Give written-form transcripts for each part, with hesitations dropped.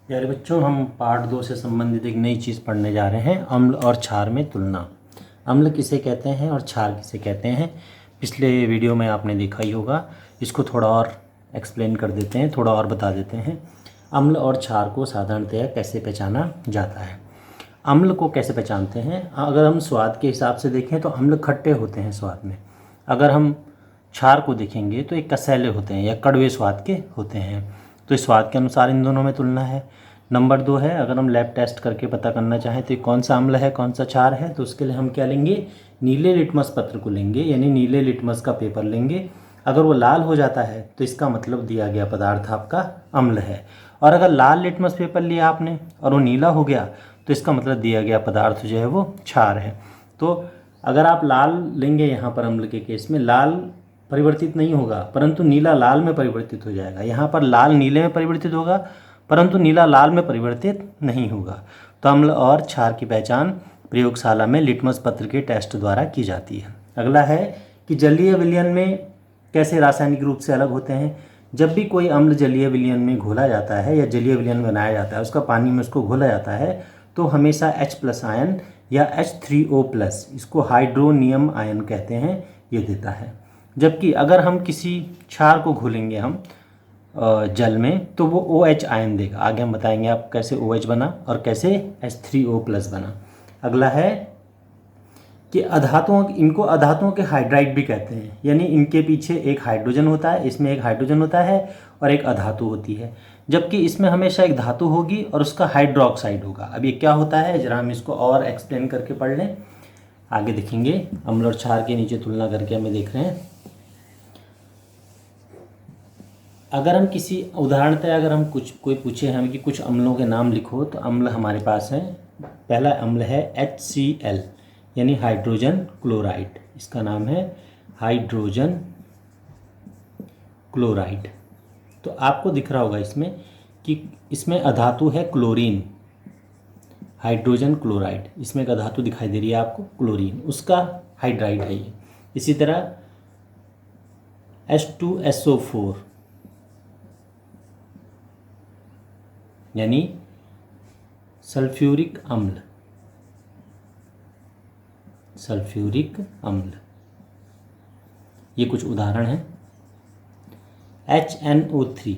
प्यारे बच्चों, हम पार्ट 2 से संबंधित एक नई चीज़ पढ़ने जा रहे हैं। अम्ल और क्षार में तुलना। अम्ल किसे कहते हैं और क्षार किसे कहते हैं, पिछले वीडियो में आपने देखा ही होगा। इसको थोड़ा और एक्सप्लेन कर देते हैं, थोड़ा और बता देते हैं। अम्ल और क्षार को साधारणतया कैसे पहचाना जाता है। अम्ल को कैसे पहचानते हैं, अगर हम स्वाद के हिसाब से देखें तो अम्ल खट्टे होते हैं स्वाद में। अगर हम क्षार को देखेंगे तो एक कसैले होते हैं या कड़वे स्वाद के होते हैं। तो इस स्वाद के अनुसार इन दोनों में तुलना है। नंबर 2 है, अगर हम लैब टेस्ट करके पता करना चाहें तो कौन सा अम्ल है कौन सा क्षार है, तो उसके लिए हम क्या लेंगे, नीले लिटमस पत्र को लेंगे, यानी नीले लिटमस का पेपर लेंगे। अगर वो लाल हो जाता है तो इसका मतलब दिया गया पदार्थ आपका अम्ल है, और अगर लाल लिटमस पेपर लिया आपने और वो नीला हो गया तो इसका मतलब दिया गया पदार्थ जो है वो क्षार है। तो अगर आप लाल लेंगे, यहाँ पर अम्ल के केस में लाल परिवर्तित नहीं होगा परंतु नीला लाल में परिवर्तित हो जाएगा। यहाँ पर लाल नीले में परिवर्तित होगा परंतु नीला लाल में परिवर्तित नहीं होगा। तो अम्ल और क्षार की पहचान प्रयोगशाला में लिटमस पत्र के टेस्ट द्वारा की जाती है। अगला है कि जलीय विलयन में कैसे रासायनिक रूप से अलग होते हैं। जब भी कोई अम्ल जलीय विलयन में घोला जाता है या जलीय विलयन बनाया जाता है, उसका पानी में उसको घोला जाता है, तो हमेशा H+ आयन या H3O+, इसको हाइड्रोनियम आयन कहते हैं, ये देता है। जबकि अगर हम किसी क्षार को घोलेंगे हम जल में तो वो OH आयन देगा। आगे हम बताएंगे आप कैसे OH बना और कैसे H3O+ बना। अगला है कि अधातुओं, इनको अधातुओं के हाइड्राइड भी कहते हैं, यानी इनके पीछे एक हाइड्रोजन होता है, इसमें एक हाइड्रोजन होता है और एक अधातु होती है। जबकि इसमें हमेशा एक धातु होगी और उसका हाइड्रोक्साइड होगा। अब ये क्या होता है, जरा हम इसको और एक्सप्लेन करके पढ़ लें, आगे देखेंगे। अम्ल और क्षार के नीचे तुलना करके हमें देख रहे हैं। अगर हम किसी उदाहरणतः अगर हम कोई पूछे हमें कि कुछ अम्लों के नाम लिखो, तो अम्ल हमारे पास है। पहला अम्ल है HCl, यानी हाइड्रोजन क्लोराइड। इसका नाम है हाइड्रोजन क्लोराइड। तो आपको दिख रहा होगा इसमें कि इसमें अधातु है क्लोरीन, हाइड्रोजन क्लोराइड। इसमें एक अधातु दिखाई दे रही है आपको क्लोरीन, उसका हाइड्राइड है ये। इसी तरह H2SO4, यानी सल्फ्यूरिक अम्ल, सल्फ्यूरिक अम्ल। ये कुछ उदाहरण हैं। HNO3,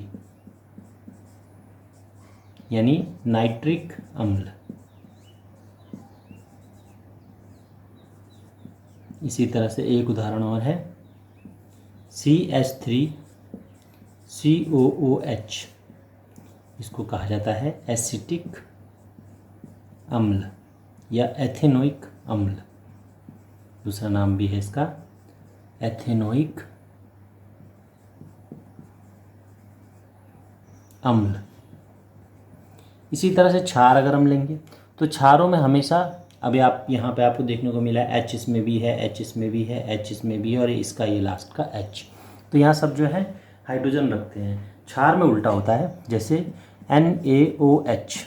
यानी नाइट्रिक अम्ल। इसी तरह से एक उदाहरण और है CH3COOH, इसको कहा जाता है एसिटिक अम्ल या एथेनोइक अम्ल। दूसरा नाम भी है इसका एथेनोइक अम्ल। इसी तरह से क्षार अगर हम लेंगे तो क्षारों में हमेशा, अभी आप यहाँ पे आपको देखने को मिला है H इसमें भी है, H इसमें भी है, H इसमें भी है और इसका ये लास्ट का H। तो यहाँ सब जो है हाइड्रोजन रखते हैं। क्षार में उल्टा होता है, जैसे NaOH,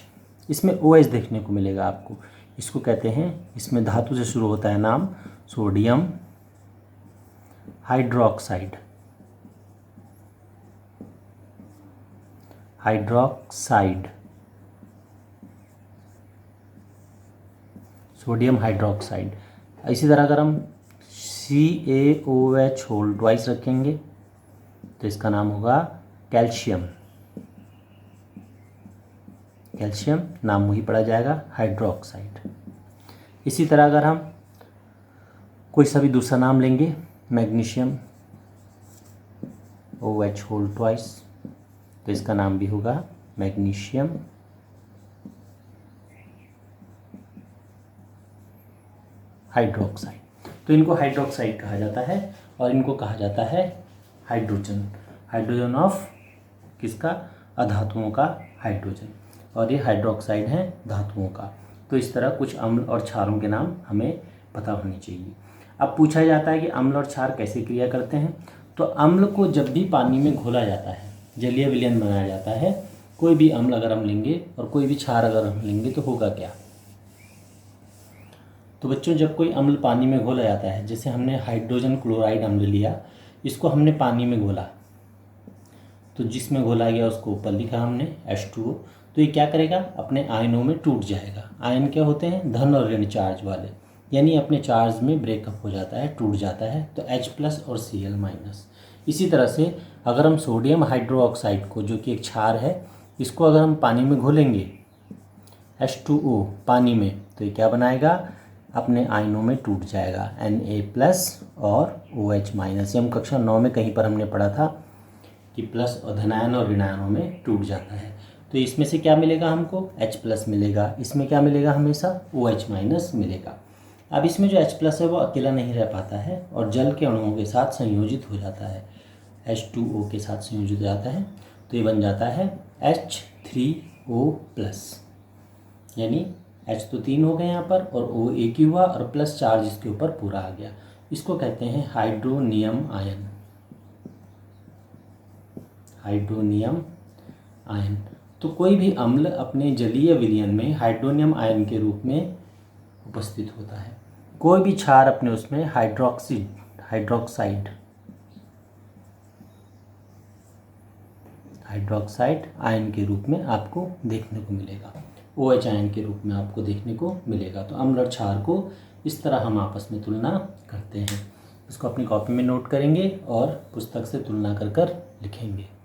इसमें OH देखने को मिलेगा आपको। इसको कहते हैं, इसमें धातु से शुरू होता है नाम, sodium hydroxide, hydroxide, sodium hydroxide. इसी तरह अगर हम CaOH होल ट्वाइस रखेंगे तो इसका नाम होगा कैल्शियम। कैल्शियम नाम वही पड़ा जाएगा, हाइड्रोक्साइड। इसी तरह अगर हम कोई सा भी दूसरा नाम लेंगे, मैग्नीशियम OH होल ट्वाइस, तो इसका नाम भी होगा मैग्नीशियम हाइड्रोक्साइड। तो इनको हाइड्रोक्साइड कहा जाता है और इनको कहा जाता है हाइड्रोजन। हाइड्रोजन ऑफ किसका, अधातुओं का हाइड्रोजन, और ये हाइड्रोक्साइड है धातुओं का। तो इस तरह कुछ अम्ल और क्षारों के नाम हमें पता होने चाहिए। अब पूछा जाता है कि अम्ल और क्षार कैसे क्रिया करते हैं। तो अम्ल को जब भी पानी में घोला जाता है, जलीय विलयन बनाया जाता है, कोई भी अम्ल अगर हम लेंगे और कोई भी क्षार अगर हम लेंगे तो होगा क्या। तो बच्चों, जब कोई अम्ल पानी में घोला जाता है, जैसे हमने हाइड्रोजन क्लोराइड अम्ल लिया, इसको हमने पानी में घोला, तो जिसमें घोला गया उसको ऊपर लिखा हमने H2O। तो ये क्या करेगा, अपने आयनों में टूट जाएगा। आयन क्या होते हैं, धन और ऋण चार्ज वाले, यानी अपने चार्ज में ब्रेकअप हो जाता है, टूट जाता है। तो H+ और Cl-। इसी तरह से अगर हम सोडियम हाइड्रोक्साइड को, जो कि एक क्षार है, इसको अगर हम पानी में घोलेंगे H2O पानी में, तो ये क्या बनाएगा, अपने आयनों में टूट जाएगा, Na+ और OH-। ये हम कक्षा 9 में कहीं पर हमने पढ़ा था कि प्लस और धनायन और ऋणायनों में टूट जाता है। तो इसमें से क्या मिलेगा हमको, H+ मिलेगा। इसमें क्या मिलेगा, हमेशा OH- मिलेगा। अब इसमें जो H+ है वो अकेला नहीं रह पाता है और जल के अणुओं के साथ संयोजित हो जाता है, H2O के साथ संयोजित हो जाता है। तो ये बन जाता है H3O+, यानी H तो 3 हो गए यहाँ पर और O एक ही हुआ और प्लस चार्ज इसके ऊपर पूरा आ गया। इसको कहते हैं हाइड्रोनियम आयन। Hydronium ion. तो कोई भी अम्ल अपने जलीय विलयन में हाइड्रोनियम आयन के रूप में उपस्थित होता है। कोई भी क्षार अपने उसमें हाइड्रोक्साइड आयन के रूप में आपको देखने को मिलेगा, OH आयन के रूप में आपको देखने को मिलेगा। तो अम्ल और क्षार को इस तरह हम आपस में तुलना करते हैं। इसको अपनी कॉपी में नोट करेंगे और पुस्तक से तुलना कर कर लिखेंगे।